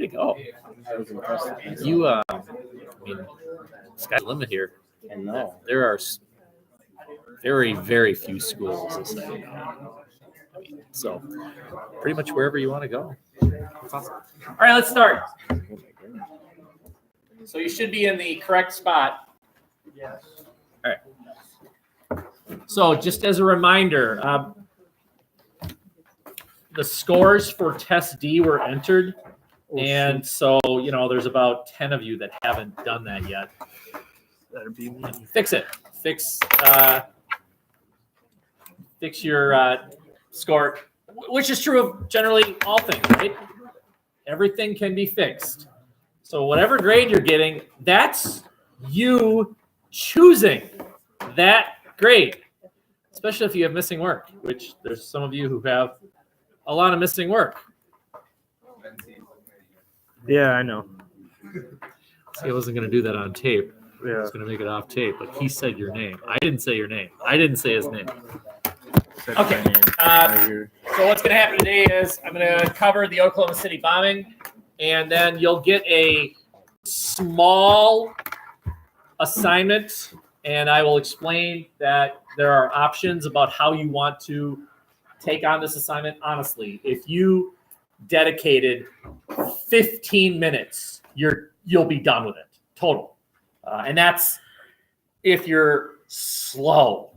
to go. I was impressed. You, I mean, sky's the limit here. I know. There are very, very few schools this way. So, pretty much wherever you want to go. That's awesome. All right, let's start. So you should be in the correct spot. Yes. All right. So just as a reminder, the scores for Test D were entered. And so, there's about 10 of you that haven't done that yet. That'd be me. Fix it. Fix your score, which is true of generally all things, right? Everything can be fixed. So whatever grade you're getting, that's you choosing that grade, especially if you have missing work, which there's some of you who have a lot of missing work. Yeah, I know. See, I wasn't going to do that on tape. I Yeah. was going to make it off tape, but he said your name. I didn't say your name. I didn't say his name. Okay. So what's going to happen today is I'm going to cover the Oklahoma City bombing, and then you'll get a small assignment, and I will explain that there are options about how you want to take on this assignment. Honestly, if you dedicated 15 minutes, you'll be done with it total, and that's if you're slow.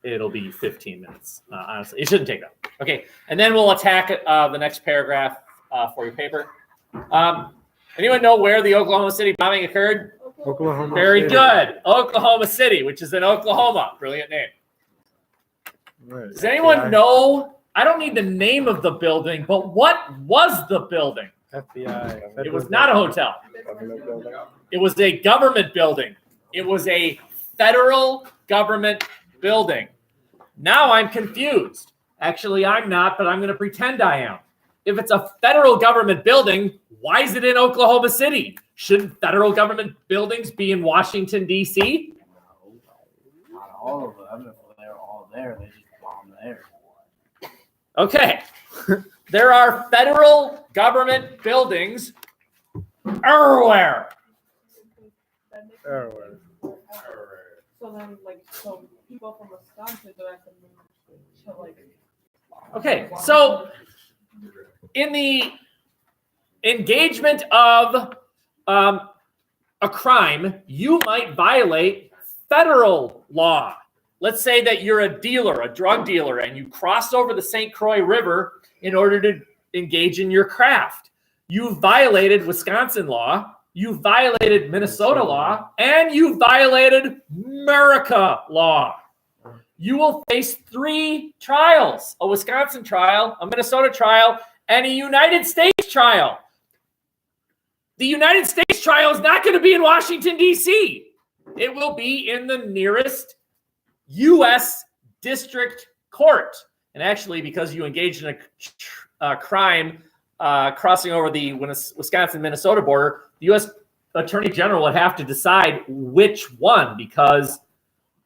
It'll be 15 minutes. Honestly, it shouldn't take that. Okay, and then we'll attack the next paragraph for your paper. Anyone know where the Oklahoma City bombing occurred? Oklahoma. Very City. good. Oklahoma City, which is in Oklahoma. Brilliant name. Right. Does anyone know? I don't need the name of the building, but what was the building? FBI. It was not a hotel. It was a government building. It was a federal government building. Now I'm confused. Actually, I'm not, but I'm going to pretend I am. If it's a federal government building, why is it in Oklahoma City? Shouldn't federal government buildings be in Washington, D.C.? No, not all of them. If they're all there, they just bomb there. Okay. There are federal government buildings everywhere. Everywhere. So then, so people from Wisconsin don't have to move to, Okay, so in the engagement of a crime, you might violate federal law. Let's say that you're a dealer, a drug dealer, and you cross over the St. Croix River in order to engage in your craft. You violated Wisconsin law, you violated Minnesota law, and you violated America law. You will face 3 trials: a Wisconsin trial, a Minnesota trial, and a United States trial. The United States trial is not going to be in Washington, D.C. It will be in the nearest U.S. District Court. And actually, because you engaged in a crime crossing over the Wisconsin-Minnesota border, the U.S. Attorney General would have to decide which one, because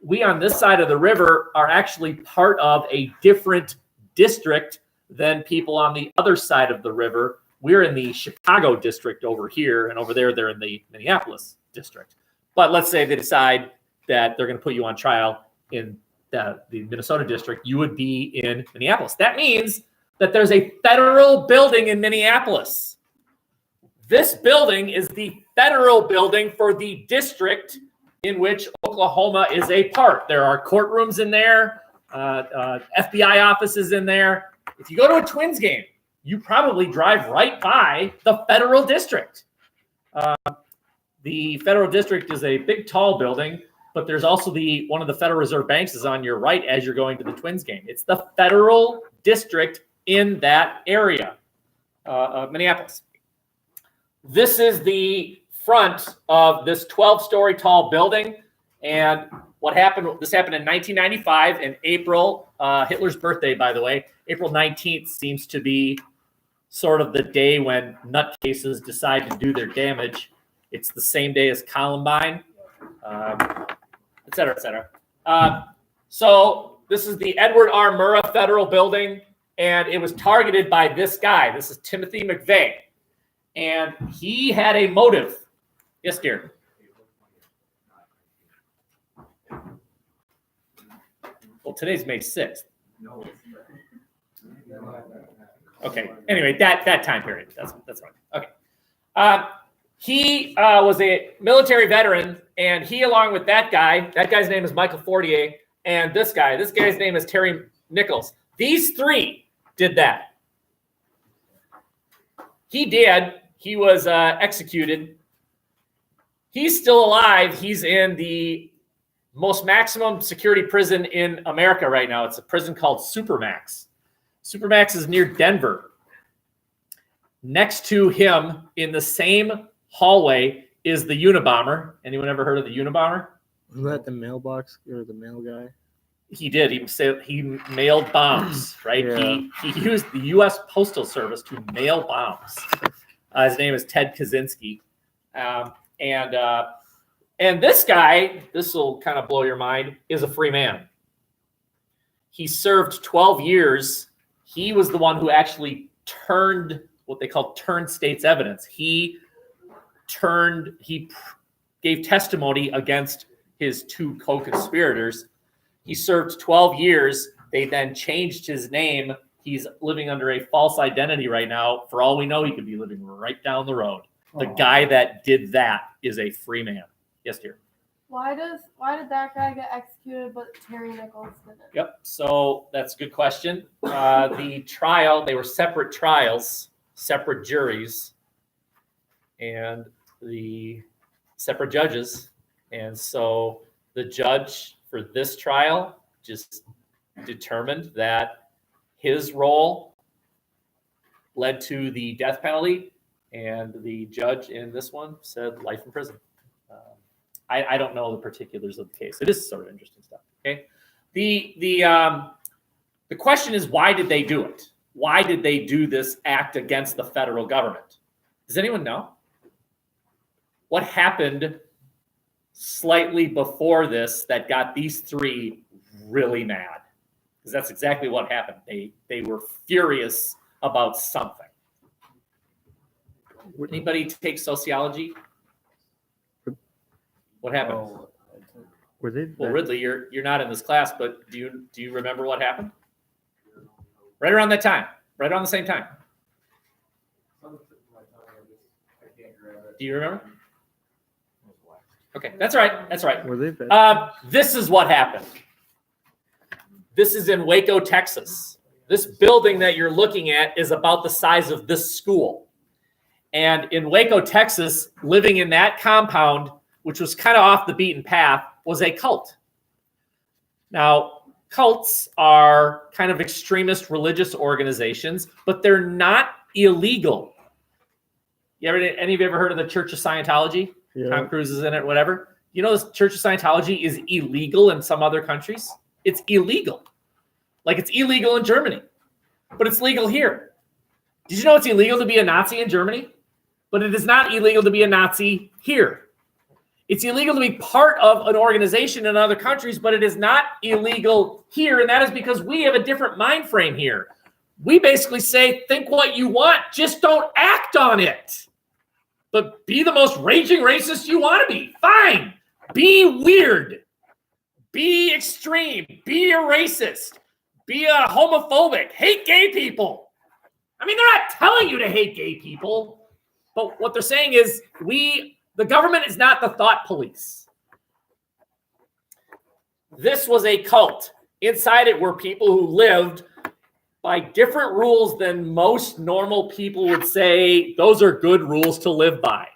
we on this side of the river are actually part of a different district than people on the other side of the river. We're in the Chicago district over here, and over there they're in the Minneapolis district. But let's say they decide that they're going to put you on trial in the Minnesota district. You would be in Minneapolis. That means that there's a federal building in Minneapolis. This building is the federal building for the district in which Oklahoma is a part. There are courtrooms in there, FBI offices in there. If you go to a Twins game, you probably drive right by the federal district. The federal district is a big, tall building, but there's also one of the Federal Reserve Banks is on your right as you're going to the Twins game. It's the federal district in that area, Minneapolis. This is the front of this 12-story tall building. And what happened, this happened in 1995 in April, Hitler's birthday, by the way. April 19th seems to be sort of the day when nutcases decide to do their damage. It's the same day as Columbine, et cetera, et cetera. So this is the Edward R. Murrah Federal Building, and it was targeted by this guy. This is Timothy McVeigh. And he had a motive. Yes, dear. Well, today's May 6th. Okay. Anyway, that time period. That's fine. Okay. He was a military veteran, and he, along with that guy's name is Michael Fortier, and this guy's name is Terry Nichols. These three did that. He did. He was executed. He's still alive. He's in the most maximum security prison in America right now. It's a prison called Supermax. Supermax is near Denver. Next to him in the same hallway is the Unabomber. Anyone ever heard of the Unabomber? Was that the mailbox or the mail guy? He did. He mailed bombs, right? Yeah. He used the U.S. Postal Service to mail bombs. His name is Ted Kaczynski. And this guy, this will kind of blow your mind, is a free man. He served 12 years. He was the one who actually turned what they call turned state's evidence. He gave testimony against his two co-conspirators. He served 12 years. They then changed his name. He's living under a false identity right now. For all we know, he could be living right down the road. The guy that did that is a free man. Yes, dear. Why did that guy get executed but Terry Nichols didn't? Yep. So that's a good question. The trial, they were separate trials, separate juries, and the separate judges. And so the judge for this trial just determined that his role led to the death penalty, and the judge in this one said life in prison. I don't know the particulars of the case. It is sort of interesting stuff. Okay. The question is, why did they do it? Why did they do this act against the federal government? Does anyone know? What happened slightly before this that got these three really mad? Because that's exactly what happened. They were furious about something. Anybody take sociology? What happened? Were they? Well, Ridley, you're not in this class, but do you remember what happened? Right around that time, right around the same time. Do you remember? Okay, that's right. That's right. Were they? This is what happened. This is in Waco, Texas. This building that you're looking at is about the size of this school. And in Waco, Texas, living in that compound, which was kind of off the beaten path, was a cult. Now, cults are kind of extremist religious organizations, but they're not illegal. Any of you ever heard of the Church of Scientology? Yeah. Tom Cruise is in it, whatever. You know, the Church of Scientology is illegal in some other countries. It's illegal. Like it's illegal in Germany, but it's legal here. Did you know it's illegal to be a Nazi in Germany? But it is not illegal to be a Nazi here. It's illegal to be part of an organization in other countries, but it is not illegal here. And that is because we have a different mind frame here. We basically say, think what you want, just don't act on it. But be the most raging racist you want to be. Fine. Be weird. Be extreme. Be a racist. Be a homophobic. Hate gay people. I mean, they're not telling you to hate gay people. But what they're saying is the government is not the thought police. This was a cult. Inside it were people who lived by different rules than most normal people would say those are good rules to live by.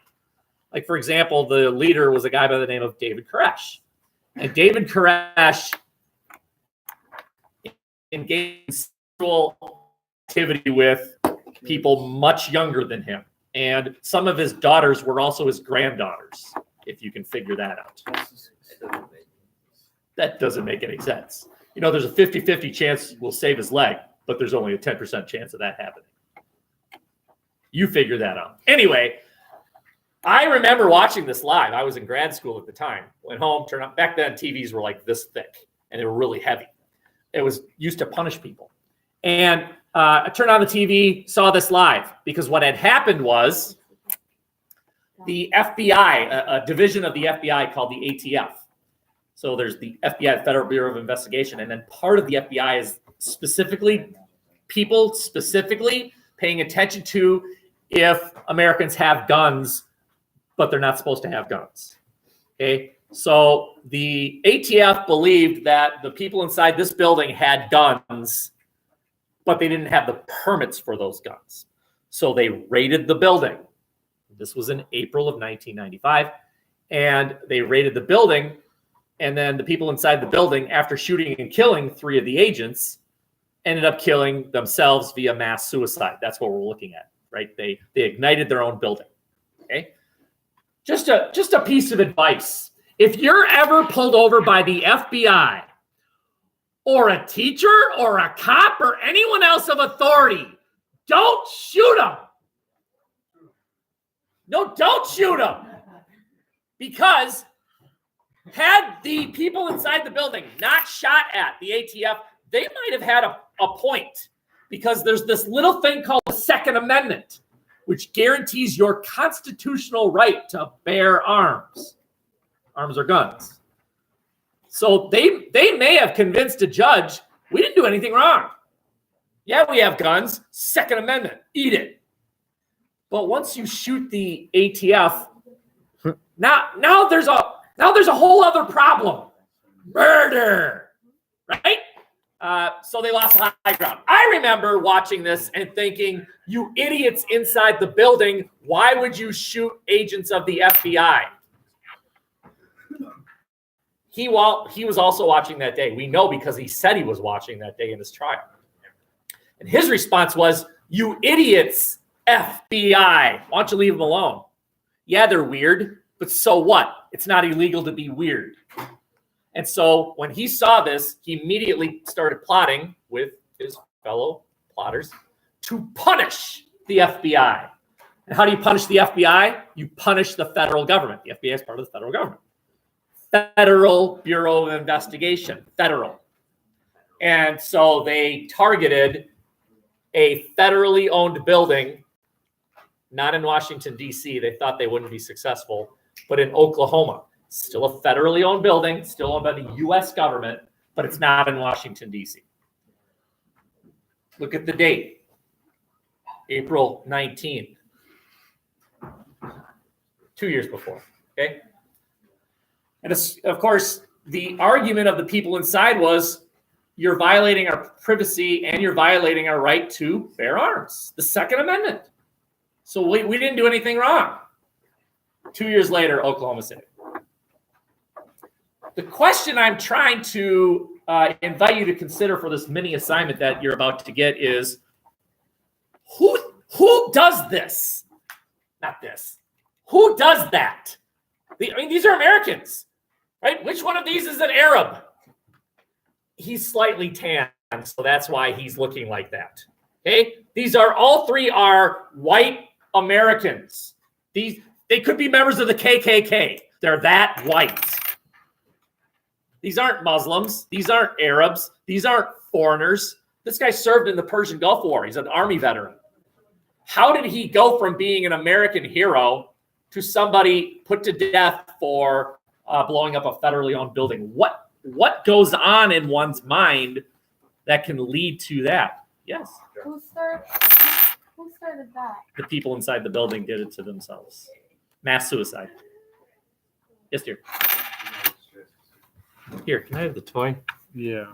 Like, for example, the leader was a guy by the name of David Koresh. And David Koresh engaged in sexual activity with people much younger than him. And some of his daughters were also his granddaughters, if you can figure that out. That doesn't make any sense. You know, there's a 50-50 chance we'll save his leg, but there's only a 10% chance of that happening. You figure that out. Anyway, I remember watching this live. I was in grad school at the time. Went home, turned on. Back then, TVs were like this thick, and they were really heavy. It was used to punish people. And I turned on the TV, saw this live, because what had happened was the FBI, a division of the FBI called the ATF. So there's the FBI, Federal Bureau of Investigation, and then part of the FBI is specifically paying attention to if Americans have guns, but they're not supposed to have guns. Okay, so the ATF believed that the people inside this building had guns, but they didn't have the permits for those guns. So they raided the building. This was in April of 1995, and they raided the building, and then the people inside the building, after shooting and killing 3 of the agents, ended up killing themselves via mass suicide. That's what we're looking at, right? They ignited their own building. Okay, just a piece of advice: if you're ever pulled over by the FBI or a teacher or a cop or anyone else of authority, don't shoot them. No, don't shoot them. Because had the people inside the building not shot at the ATF, they might have had a point. Because there's this little thing called the Second Amendment, which guarantees your constitutional right to bear arms. Arms or guns. So they may have convinced a judge, we didn't do anything wrong. Yeah, we have guns. Second Amendment, eat it. But once you shoot the ATF, now there's a whole other problem. Murder, right? So they lost high ground. I remember watching this and thinking, you idiots inside the building, why would you shoot agents of the FBI? He was also watching that day. We know because he said he was watching that day in his trial. And his response was, you idiots, FBI, why don't you leave them alone? Yeah, they're weird, but so what? It's not illegal to be weird. And so when he saw this, he immediately started plotting with his fellow plotters to punish the FBI. And how do you punish the FBI? You punish the federal government. The FBI is part of the federal government. Federal Bureau of Investigation, federal. And so they targeted a federally owned building, not in Washington, D.C. They thought they wouldn't be successful, but in Oklahoma. Still a federally owned building, still owned by the U.S. government, but it's not in Washington, D.C. Look at the date, April 19th, 2 years before, okay? And of course, the argument of the people inside was, you're violating our privacy and you're violating our right to bear arms, the Second Amendment. So we didn't do anything wrong. 2 years later, Oklahoma City. The question I'm trying to invite you to consider for this mini assignment that you're about to get is, who does this? Not this. Who does that? These are Americans, right? Which one of these is an Arab? He's slightly tan, so that's why he's looking like that. Okay? All three are white Americans. They could be members of the KKK. They're that white. These aren't Muslims. These aren't Arabs. These aren't foreigners. This guy served in the Persian Gulf War. He's an Army veteran. How did he go from being an American hero to somebody put to death for blowing up a federally owned building? What goes on in one's mind that can lead to that? Yes. Who started that? The people inside the building did it to themselves. Mass suicide. Yes, dear. Here, can I have the toy? Yeah.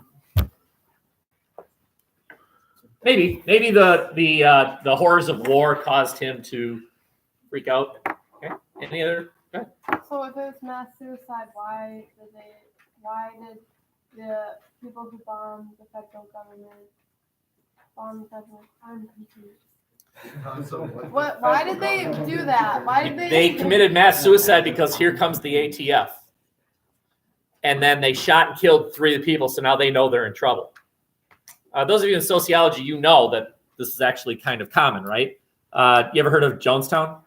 Maybe the horrors of war caused him to freak out. Okay. Any other? Okay. So if it was mass suicide, why did the people who bombed the federal government bomb the federal? I'm confused. Why did they do that? Why did They committed mass suicide because here comes the ATF. And then they shot and killed 3 of the people, so now they know they're in trouble. Those of you in sociology, you know that this is actually kind of common, right? You ever heard of Jonestown?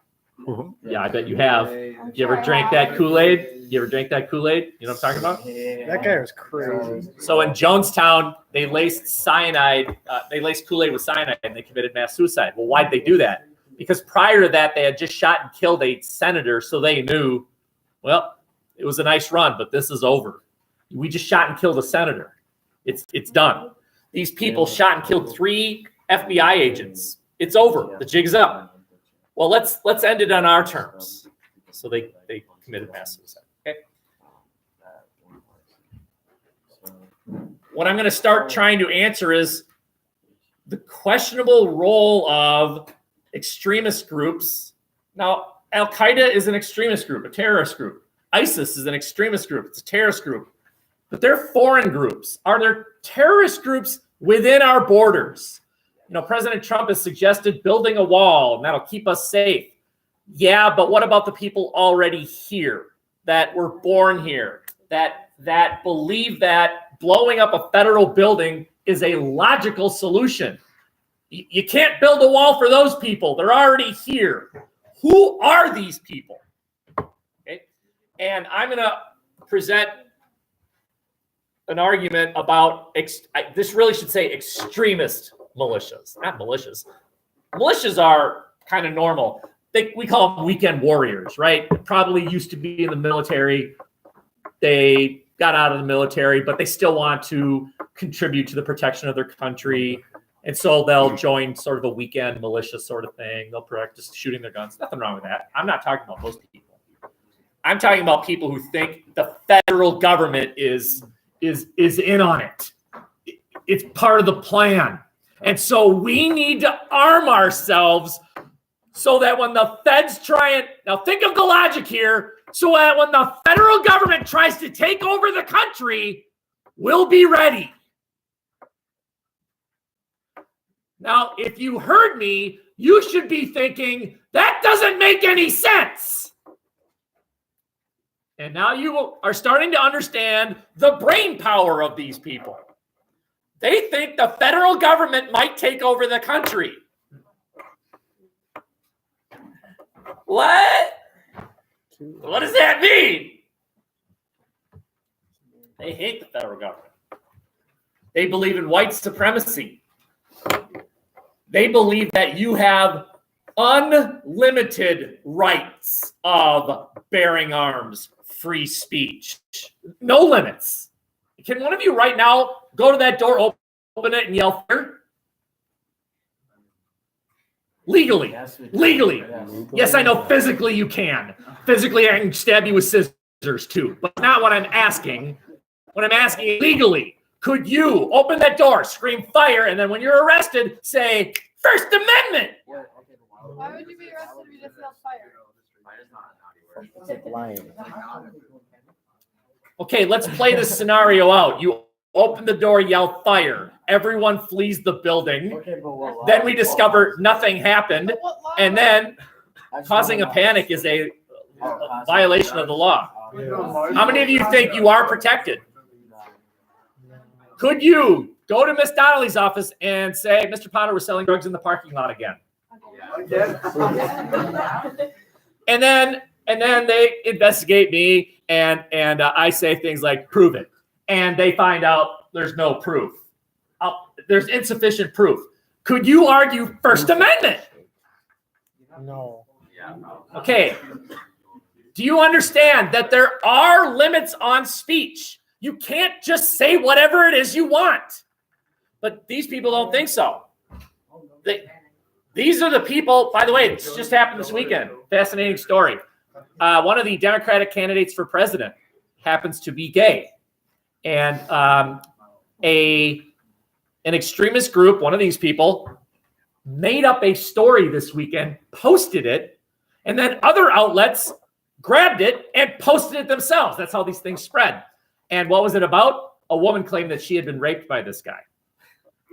Mm-hmm. Yeah, I bet you have. You ever drank that Kool-Aid? You know what I'm talking about? Yeah. That guy was crazy. So in Jonestown, they laced cyanide. They laced Kool-Aid with cyanide, and they committed mass suicide. Well, why did they do that? because prior to that, they had just shot and killed a senator, so they knew, well, it was a nice run, but this is over. We just shot and killed a senator. It's done. These people shot and killed 3 FBI agents. It's over. The jig's up. Well, let's end it on our terms. So they committed mass suicide. Okay. What I'm going to start trying to answer is the questionable role of extremist groups. Now, Al-Qaeda is an extremist group, a terrorist group. ISIS is an extremist group. It's a terrorist group. But they're foreign groups. Are there terrorist groups within our borders? You know, President Trump has suggested building a wall, and that'll keep us safe. Yeah, but what about the people already here that were born here, that believe that blowing up a federal building is a logical solution? You can't build a wall for those people. They're already here. Who are these people? Okay. And I'm going to present an argument about, this really should say extremist militias, not militias. Militias are kind of normal. We call them weekend warriors, right? Probably used to be in the military. They got out of the military, but they still want to contribute to the protection of their country. And so they'll join sort of a weekend militia sort of thing. They'll practice shooting their guns. Nothing wrong with that. I'm not talking about those people. I'm talking about people who think the federal government is in on it. It's part of the plan. And so we need to arm ourselves so that when the feds try and, now think of the logic here, so that when the federal government tries to take over the country, we'll be ready. Now, if you heard me, you should be thinking, that doesn't make any sense. And now you are starting to understand the brain power of these people. They think the federal government might take over the country. What? What does that mean? They hate the federal government. They believe in white supremacy. They believe that you have unlimited rights of bearing arms, free speech, no limits. Can one of you right now go to that door, open it, and yell fire? Legally. Legally. Yes, I know physically you can. Physically, I can stab you with scissors too, but not what I'm asking. What I'm asking legally, could you open that door, scream fire, and then when you're arrested, say, First Amendment? Why would you be arrested if you just yelled fire? It's like lying. Okay, let's play this scenario out. You open the door, yell fire. Everyone flees the building. Then we discover nothing happened. And then causing a panic is a violation of the law. How many of you think you are protected? Could you go to Miss Donnelly's office and say, Mr. Potter, we're selling drugs in the parking lot again? And then they investigate me, and I say things like, prove it. And they find out there's no proof. There's insufficient proof. Could you argue First Amendment? No. Okay. Do you understand that there are limits on speech? You can't just say whatever it is you want. But these people don't think so. These are the people, by the way, this just happened this weekend. Fascinating story. One of the Democratic candidates for president happens to be gay. And an extremist group, one of these people, made up a story this weekend, posted it, and then other outlets grabbed it and posted it themselves. That's how these things spread. And what was it about? A woman claimed that she had been raped by this guy.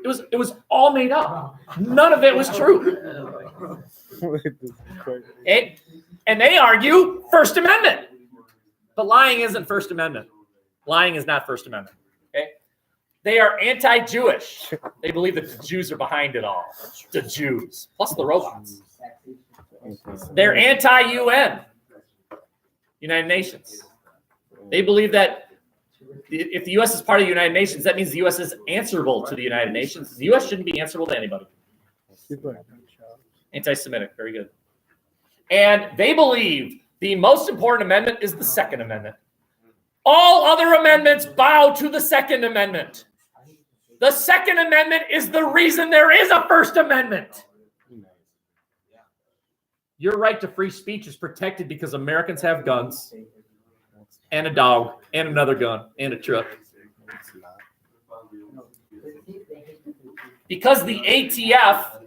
It was all made up. None of it was true. And they argue First Amendment. But lying isn't First Amendment. Lying is not First Amendment. Okay? They are anti-Jewish. They believe that the Jews are behind it all. The Jews, plus the robots. They're anti-UN, United Nations. They believe that if the U.S. is part of the United Nations, that means the U.S. is answerable to the United Nations. The U.S. shouldn't be answerable to anybody. Anti-Semitic, very good. And they believe the most important amendment is the Second Amendment. All other amendments bow to the Second Amendment. The Second Amendment is the reason there is a First Amendment. Your right to free speech is protected because Americans have guns and a dog and another gun and a truck. Because the ATF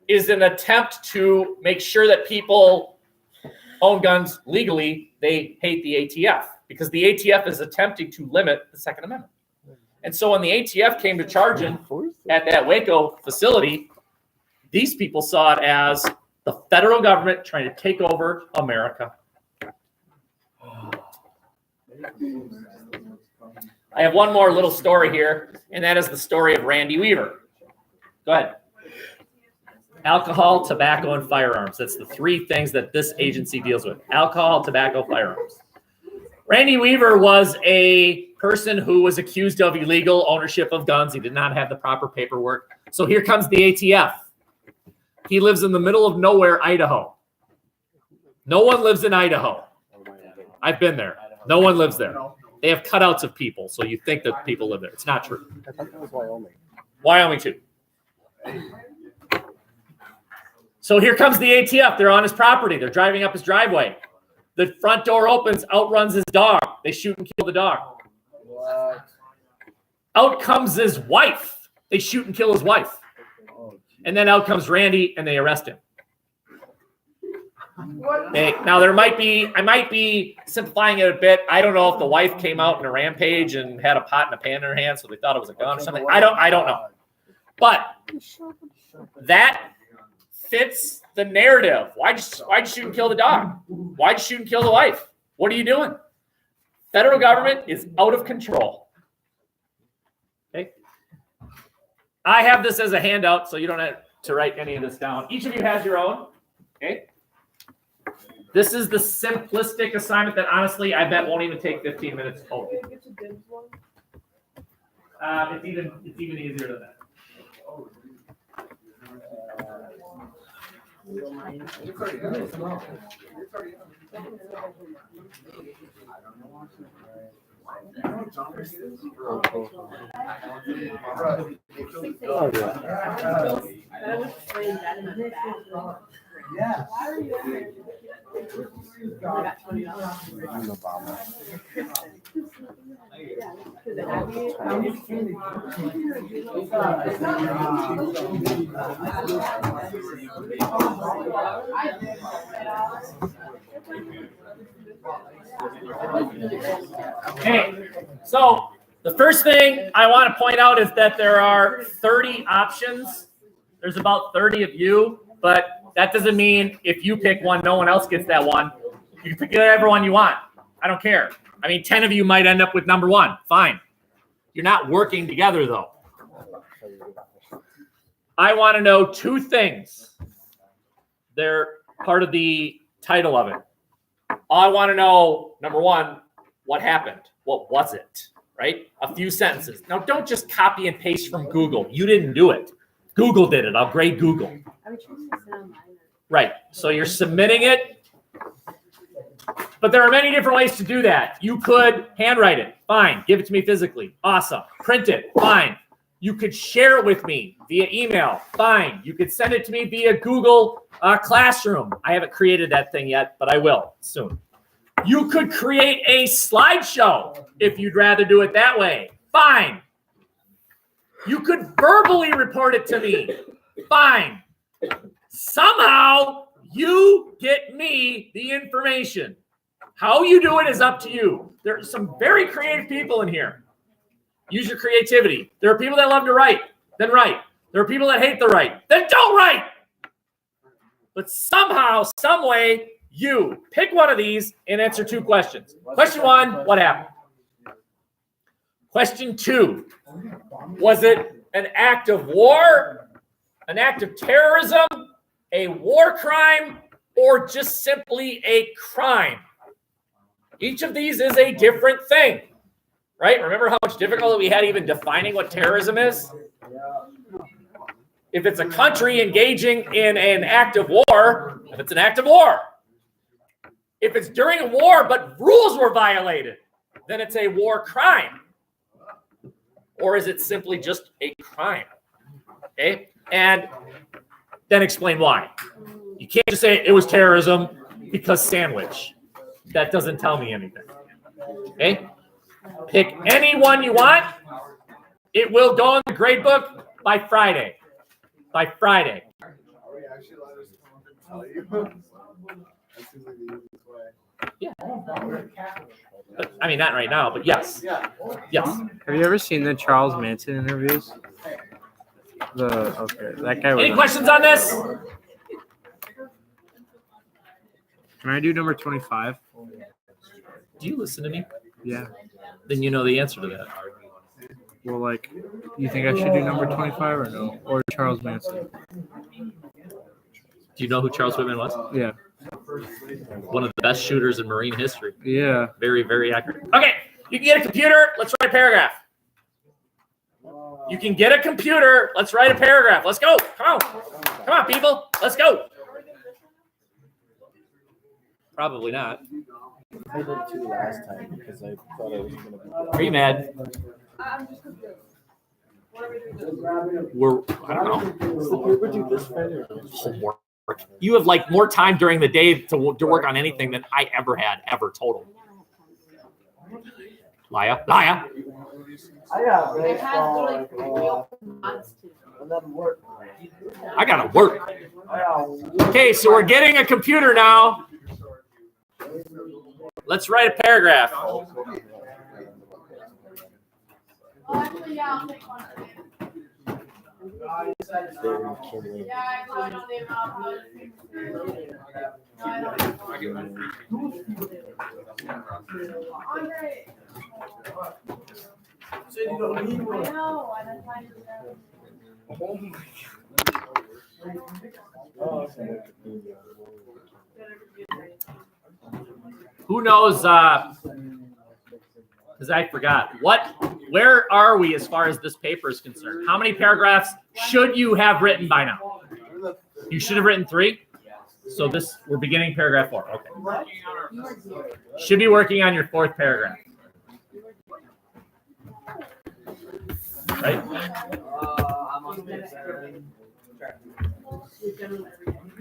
is an attempt to make sure that people own guns legally, they hate the ATF because the ATF is attempting to limit the Second Amendment. And so when the ATF came to charging at that Waco facility, these people saw it as the federal government trying to take over America. I have one more little story here, and that is the story of Randy Weaver. Go ahead. Alcohol, tobacco, and firearms. That's the three things that this agency deals with. Alcohol, tobacco, firearms. Randy Weaver was a person who was accused of illegal ownership of guns. He did not have the proper paperwork. So here comes the ATF. He lives in the middle of nowhere, Idaho. No one lives in Idaho. I've been there. No one lives there. They have cutouts of people, so you think that people live there. It's not true. I thought that was Wyoming. Wyoming too. So here comes the ATF. They're on his property. They're driving up his driveway. The front door opens, out runs his dog. They shoot and kill the dog. What? Out comes his wife. They shoot and kill his wife. And then out comes Randy, and they arrest him. Now I might be simplifying it a bit. I don't know if the wife came out in a rampage and had a pot and a pan in her hand, so they thought it was a gun or something. I don't know. But that fits the narrative. Why'd you shoot and kill the dog? Why'd you shoot and kill the wife? What are you doing? Federal government is out of control. Okay. I have this as a handout, so you don't have to write any of this down. Each of you has your own. Okay. This is the simplistic assignment that honestly I bet won't even take 15 minutes total. It's even easier than that. Oh, yeah. Yeah. I'm a bomber. Okay, so the first thing I want to point out is that there are 30 options. There's about 30 of you, but that doesn't mean if you pick one, no one else gets that one. You can pick whatever one you want. I don't care. I mean, 10 of you might end up with number one. Fine. You're not working together, though. I want to know two things. They're part of the title of it. I want to know, number one, what happened? What was it? Right? A few sentences. Now, don't just copy and paste from Google. You didn't do it. Google did it. I'll grade Google. Right. So you're submitting it. But there are many different ways to do that. You could handwrite it. Fine. Give it to me physically. Awesome. Print it. Fine. You could share it with me via email. Fine. You could send it to me via Google Classroom. I haven't created that thing yet, but I will soon. You could create a slideshow if you'd rather do it that way. Fine. You could verbally report it to me. Fine. Somehow you get me the information. How you do it is up to you. There are some very creative people in here. Use your creativity. There are people that love to write, then write. There are people that hate to write, then don't write. But somehow, some way, you pick one of these and answer two questions. Question one, what happened? Question two, was it an act of war, an act of terrorism, a war crime, or just simply a crime? Each of these is a different thing, right? Remember how much difficulty we had even defining what terrorism is? If it's a country engaging in an act of war, if it's an act of war. If it's during a war but rules were violated, then it's a war crime. Or is it simply just a crime? Okay? And then explain why. You can't just say it was terrorism because sandwich. That doesn't tell me anything. Okay? Pick any one you want. It will go in the grade book by Friday. By Friday. Yeah. But, I mean, not right now, but yes. Yes. Have you ever seen the Charles Manson interviews? That guy was. Any questions on this? Can I do number 25? Do you listen to me? Yeah. Then you know the answer to that. Well, like, you think I should do number 25 or no? Or Charles Manson? Do you know who Charles Whitman was? Yeah. One of the best shooters in Marine history. Yeah. Very, very accurate. Okay, you can get a computer. Let's write a paragraph. You can get a computer. Let's write a paragraph. Let's go. Come on. Come on, people. Let's go. Probably not. I did too last time because I thought I was going to be. Are you mad? I'm just confused. What are we doing? We're, I don't know. So we would do this Friday. Homework. You have like more time during the day to work on anything than I ever had, ever total. Liar. I got It has literally 3 open months to. I gotta work. Okay, so we're getting a computer now. Let's write a paragraph. Oh, actually, yeah, I'll take one. Very killing. Yeah, I saw it on the amount. No, I don't. Andre. I know, I didn't find it there. Who knows? Because I forgot. Where are we as far as this paper is concerned? How many paragraphs should you have written by now? You should have written 3. So we're beginning paragraph 4. Okay. Should be working on your 4th paragraph. Right?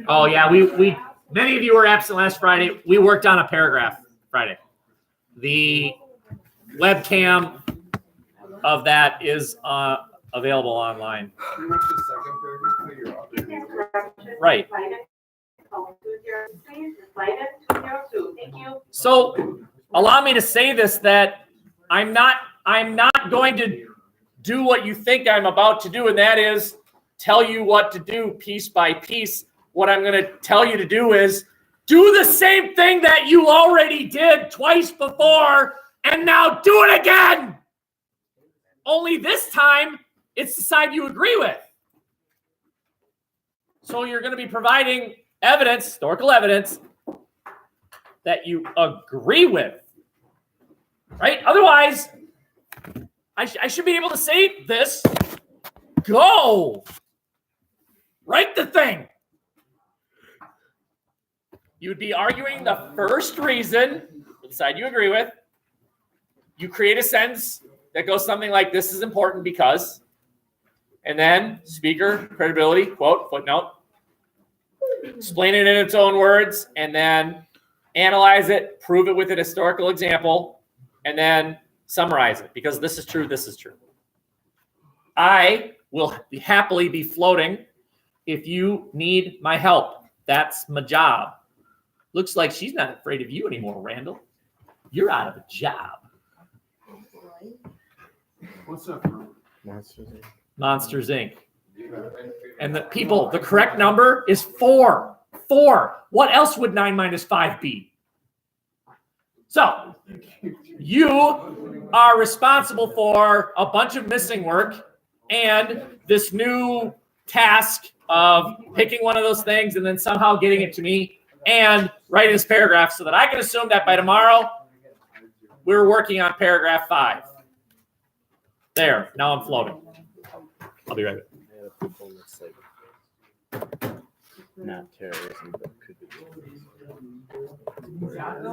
Oh yeah, we many of you were absent last Friday. We worked on a paragraph Friday. The webcam of that is available online. Right. So allow me to say this, that I'm not going to do what you think I'm about to do, and that is tell you what to do piece by piece. What I'm going to tell you to do is do the same thing that you already did twice before, and now do it again. Only this time, it's the side you agree with. So you're going to be providing evidence, historical evidence, that you agree with, right? Otherwise, I should be able to say this. Go. Write the thing. You would be arguing the first reason, the side you agree with. You create a sentence that goes something like, this is important because, and then speaker, credibility, quote, footnote. Explain it in its own words, and then analyze it, prove it with an historical example, and then summarize it, because this is true, this is true. I will happily be floating if you need my help. That's my job. Looks like she's not afraid of you anymore, Randall. You're out of a job. What's up? Monsters Inc. And the people, the correct number is 4. 4. What else would 9 minus 5 be? So, you are responsible for a bunch of missing work and this new task of picking one of those things and then somehow getting it to me and writing this paragraph so that I can assume that by tomorrow we're working on paragraph 5. There, now I'm floating. I'll be right back. not terrorism, but could be.